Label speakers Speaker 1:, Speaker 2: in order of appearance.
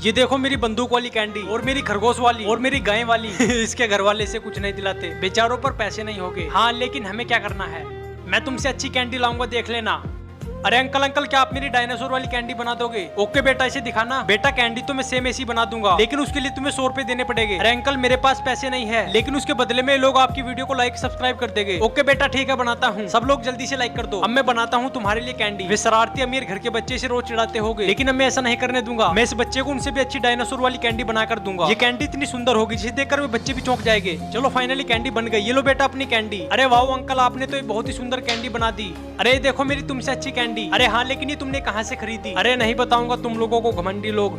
Speaker 1: ये देखो मेरी बंदूक वाली कैंडी, और मेरी खरगोश वाली, और मेरी गाय वाली। इसके घर वाले से कुछ नहीं दिलाते, बेचारों पर पैसे नहीं होंगे। हाँ लेकिन हमें क्या करना है, मैं तुमसे अच्छी कैंडी लाऊंगा, देख लेना। अरे अंकल अंकल क्या आप मेरी डायनासोर वाली कैंडी बना दोगे? ओके बेटा इसे दिखाना। बेटा कैंडी तो मैं सेम ऐसी बना दूंगा, लेकिन उसके लिए तुम्हें 100 रुपए देने पड़ेंगे। अरे अंकल मेरे पास पैसे नहीं है, लेकिन उसके बदले में लोग आपकी वीडियो को लाइक सब्सक्राइब कर देंगे। ओके बेटा ठीक है बनाता हूँ, सब लोग जल्दी से लाइक कर दो। अब मैं बनाता हूँ तुम्हारे लिए कैंडी। वे शरारती अमीर घर के बच्चे से रोज चिढ़ाते होंगे, लेकिन अब मैं ऐसा नहीं करने दूंगा। मैं इस बच्चे को उनसे भी अच्छी डायनासोर वाली कैंडी बनाकर दूंगा। ये कैंडी इतनी सुंदर होगी जिसे देखकर वे बच्चे भी चौंक जाएंगे। चलो फाइनली कैंडी बन गई, ये लो बेटा अपनी कैंडी। अरे वाह अंकल आपने तो एक बहुत ही सुंदर कैंडी बना दी। अरे देखो मेरी तुमसे अच्छी कैंडी। अरे हाँ लेकिन ये तुमने कहाँ से खरीदी? अरे नहीं बताऊंगा तुम लोगों को, घमंडी लोग।